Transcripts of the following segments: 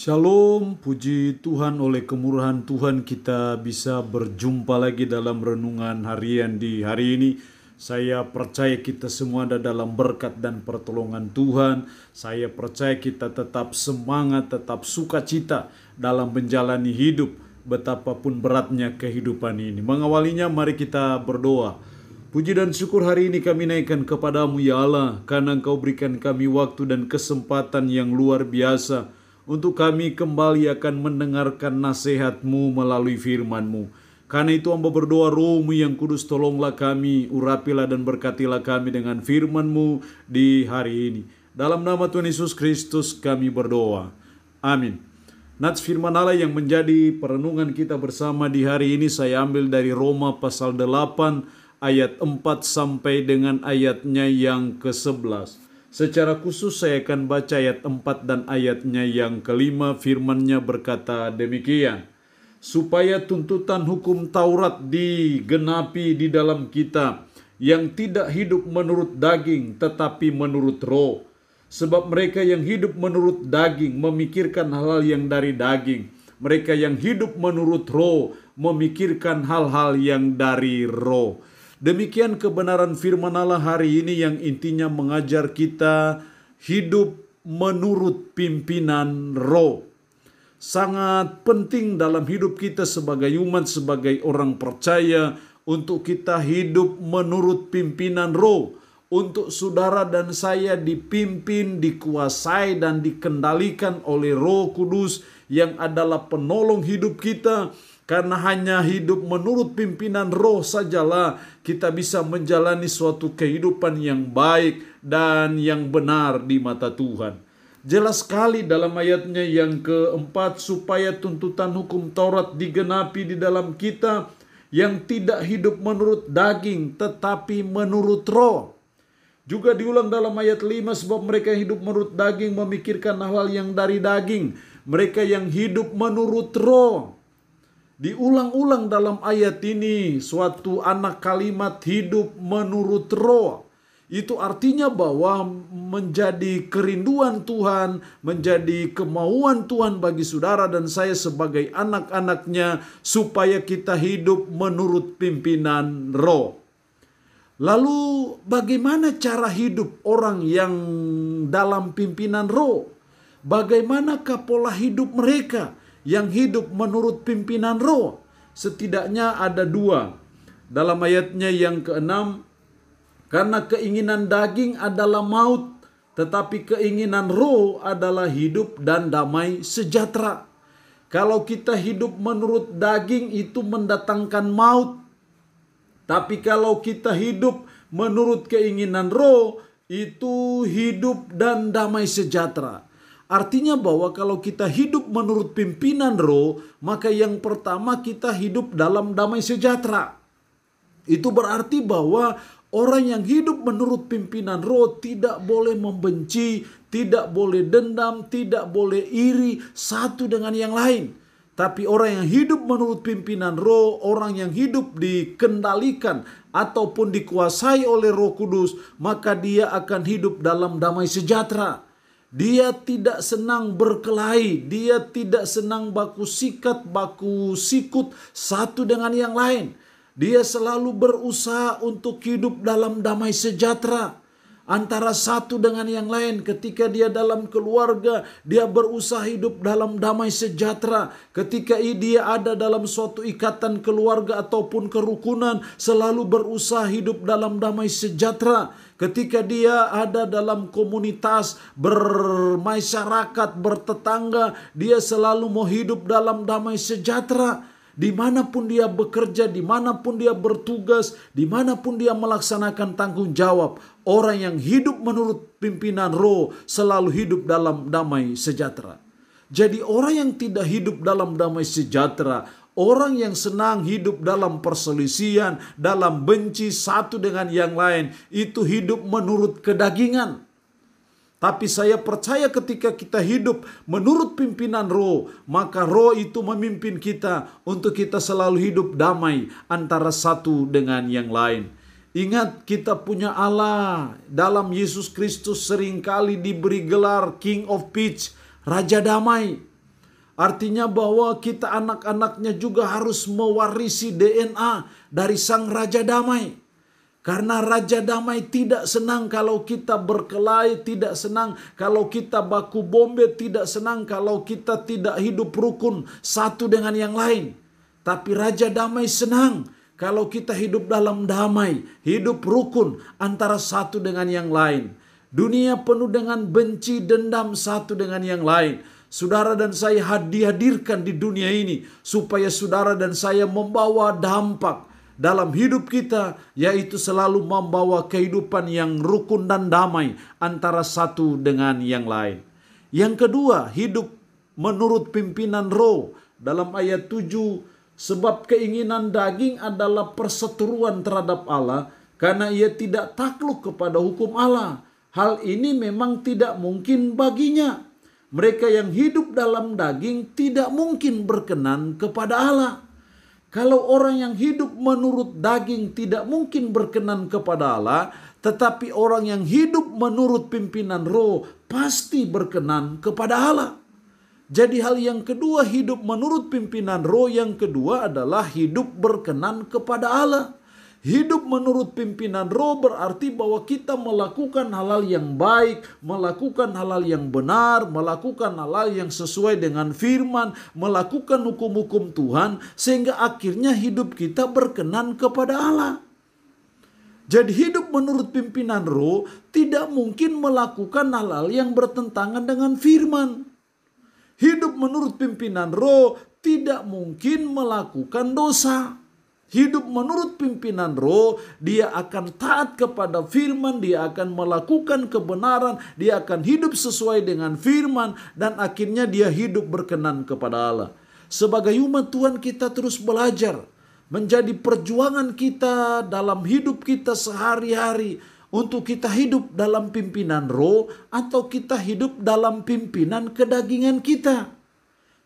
Shalom, puji Tuhan, oleh kemurahan Tuhan kita bisa berjumpa lagi dalam renungan harian di hari ini. Saya percaya kita semua ada dalam berkat dan pertolongan Tuhan. Saya percaya kita tetap semangat, tetap sukacita dalam menjalani hidup betapapun beratnya kehidupan ini. Mengawalinya mari kita berdoa. Puji dan syukur hari ini kami naikkan kepadamu ya Allah, karena Engkau berikan kami waktu dan kesempatan yang luar biasa untuk kami kembali akan mendengarkan nasihat-Mu melalui firman-Mu. Karena itu hamba berdoa, Roh-Mu yang kudus tolonglah kami, urapilah dan berkatilah kami dengan firman-Mu di hari ini. Dalam nama Tuhan Yesus Kristus kami berdoa. Amin. Nats firman Allah yang menjadi perenungan kita bersama di hari ini saya ambil dari Roma pasal 8 ayat 4 sampai dengan ayatnya yang ke-11. Secara khusus saya akan baca ayat 4 dan ayatnya yang kelima. Firman-Nya berkata demikian. Supaya tuntutan hukum Taurat digenapi di dalam kita, yang tidak hidup menurut daging tetapi menurut roh. Sebab mereka yang hidup menurut daging memikirkan hal-hal yang dari daging. Mereka yang hidup menurut roh memikirkan hal-hal yang dari roh. Demikian kebenaran firman Allah hari ini yang intinya mengajar kita hidup menurut pimpinan roh. Sangat penting dalam hidup kita sebagai umat, sebagai orang percaya, untuk kita hidup menurut pimpinan roh. Untuk saudara dan saya dipimpin, dikuasai dan dikendalikan oleh Roh Kudus yang adalah penolong hidup kita. Karena hanya hidup menurut pimpinan roh sajalah kita bisa menjalani suatu kehidupan yang baik dan yang benar di mata Tuhan. Jelas sekali dalam ayatnya yang keempat, supaya tuntutan hukum Taurat digenapi di dalam kita, yang tidak hidup menurut daging tetapi menurut roh. Juga diulang dalam ayat 5, sebab mereka yang hidup menurut daging memikirkan hal-hal yang dari daging. Mereka yang hidup menurut roh. Diulang-ulang dalam ayat ini suatu anak kalimat hidup menurut roh. Itu artinya bahwa menjadi kerinduan Tuhan, menjadi kemauan Tuhan bagi saudara dan saya sebagai anak-anaknya, supaya kita hidup menurut pimpinan roh. Lalu bagaimana cara hidup orang yang dalam pimpinan roh? Bagaimanakah pola hidup mereka yang hidup menurut pimpinan roh? Setidaknya ada dua. Dalam ayatnya yang ke-6, karena keinginan daging adalah maut, tetapi keinginan roh adalah hidup dan damai sejahtera. Kalau kita hidup menurut daging itu mendatangkan maut. Tapi kalau kita hidup menurut keinginan roh, itu hidup dan damai sejahtera. Artinya bahwa kalau kita hidup menurut pimpinan roh, maka yang pertama kita hidup dalam damai sejahtera. Itu berarti bahwa orang yang hidup menurut pimpinan roh tidak boleh membenci, tidak boleh dendam, tidak boleh iri satu dengan yang lain. Tapi orang yang hidup menurut pimpinan roh, orang yang hidup dikendalikan ataupun dikuasai oleh Roh Kudus, maka dia akan hidup dalam damai sejahtera. Dia tidak senang berkelahi, dia tidak senang baku sikat, baku sikut satu dengan yang lain. Dia selalu berusaha untuk hidup dalam damai sejahtera antara satu dengan yang lain. Ketika dia dalam keluarga, dia berusaha hidup dalam damai sejahtera. Ketika dia ada dalam suatu ikatan keluarga ataupun kerukunan, selalu berusaha hidup dalam damai sejahtera. Ketika dia ada dalam komunitas, bermasyarakat, bertetangga, dia selalu mau hidup dalam damai sejahtera. Dimanapun dia bekerja, dimanapun dia bertugas, dimanapun dia melaksanakan tanggung jawab, orang yang hidup menurut pimpinan roh selalu hidup dalam damai sejahtera. Jadi orang yang tidak hidup dalam damai sejahtera, orang yang senang hidup dalam perselisihan, dalam benci satu dengan yang lain, itu hidup menurut kedagingan. Tapi saya percaya ketika kita hidup menurut pimpinan roh, maka roh itu memimpin kita untuk kita selalu hidup damai antara satu dengan yang lain. Ingat, kita punya Allah. Dalam Yesus Kristus seringkali diberi gelar King of Peace, Raja Damai. Artinya bahwa kita anak-anaknya juga harus mewarisi DNA dari Sang Raja Damai. Karena Raja Damai tidak senang kalau kita berkelahi, tidak senang kalau kita baku bombe, tidak senang kalau kita tidak hidup rukun satu dengan yang lain. Tapi Raja Damai senang kalau kita hidup dalam damai, hidup rukun antara satu dengan yang lain. Dunia penuh dengan benci, dendam satu dengan yang lain. Saudara dan saya dihadirkan di dunia ini supaya saudara dan saya membawa dampak dalam hidup kita, yaitu selalu membawa kehidupan yang rukun dan damai antara satu dengan yang lain. Yang kedua, hidup menurut pimpinan roh. Dalam ayat 7, sebab keinginan daging adalah perseteruan terhadap Allah, karena ia tidak takluk kepada hukum Allah. Hal ini memang tidak mungkin baginya. Mereka yang hidup dalam daging tidak mungkin berkenan kepada Allah. Kalau orang yang hidup menurut daging tidak mungkin berkenan kepada Allah, tetapi orang yang hidup menurut pimpinan roh pasti berkenan kepada Allah. Jadi hal yang kedua, hidup menurut pimpinan roh yang kedua adalah hidup berkenan kepada Allah. Hidup menurut pimpinan roh berarti bahwa kita melakukan hal-hal yang baik, melakukan hal-hal yang benar, melakukan hal-hal yang sesuai dengan firman, melakukan hukum-hukum Tuhan, sehingga akhirnya hidup kita berkenan kepada Allah. Jadi hidup menurut pimpinan roh tidak mungkin melakukan hal-hal yang bertentangan dengan firman. Hidup menurut pimpinan roh tidak mungkin melakukan dosa. Hidup menurut pimpinan roh, dia akan taat kepada firman, dia akan melakukan kebenaran, dia akan hidup sesuai dengan firman, dan akhirnya dia hidup berkenan kepada Allah. Sebagai umat Tuhan kita terus belajar, menjadi perjuangan kita dalam hidup kita sehari-hari, untuk kita hidup dalam pimpinan roh, atau kita hidup dalam pimpinan kedagingan kita.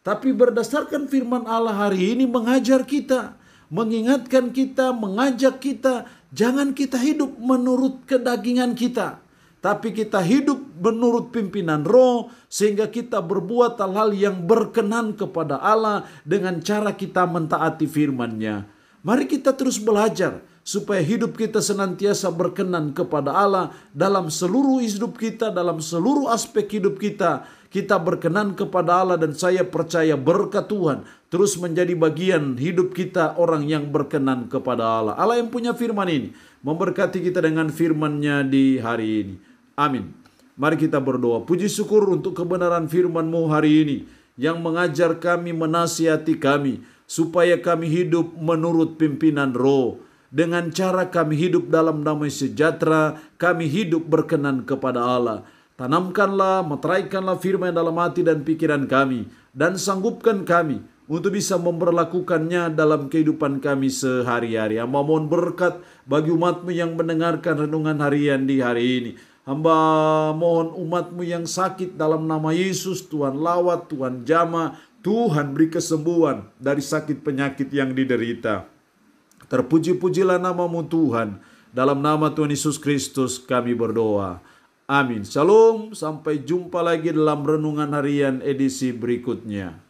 Tapi berdasarkan firman Allah hari ini mengajar kita, mengingatkan kita, mengajak kita, jangan kita hidup menurut kedagingan kita, tapi kita hidup menurut pimpinan roh, sehingga kita berbuat hal-hal yang berkenan kepada Allah dengan cara kita mentaati firman-Nya. Mari kita terus belajar supaya hidup kita senantiasa berkenan kepada Allah dalam seluruh hidup kita, dalam seluruh aspek hidup kita. Kita berkenan kepada Allah, dan saya percaya berkat Tuhan terus menjadi bagian hidup kita, orang yang berkenan kepada Allah. Allah yang punya firman ini memberkati kita dengan firman-Nya di hari ini. Amin. Mari kita berdoa. Puji syukur untuk kebenaran firman-Mu hari ini yang mengajar kami, menasihati kami supaya kami hidup menurut pimpinan roh. Dengan cara kami hidup dalam damai sejahtera, kami hidup berkenan kepada Allah. Tanamkanlah, meteraikanlah firman dalam hati dan pikiran kami, dan sanggupkan kami untuk bisa memperlakukannya dalam kehidupan kami sehari-hari. Hamba mohon berkat bagi umat-Mu yang mendengarkan renungan harian di hari ini. Hamba mohon umat-Mu yang sakit dalam nama Yesus, Tuhan lawat, Tuhan jamah, Tuhan beri kesembuhan dari sakit penyakit yang diderita. Terpuji-pujilah nama-Mu Tuhan. Dalam nama Tuhan Yesus Kristus kami berdoa. Amin. Shalom, sampai jumpa lagi dalam renungan harian edisi berikutnya.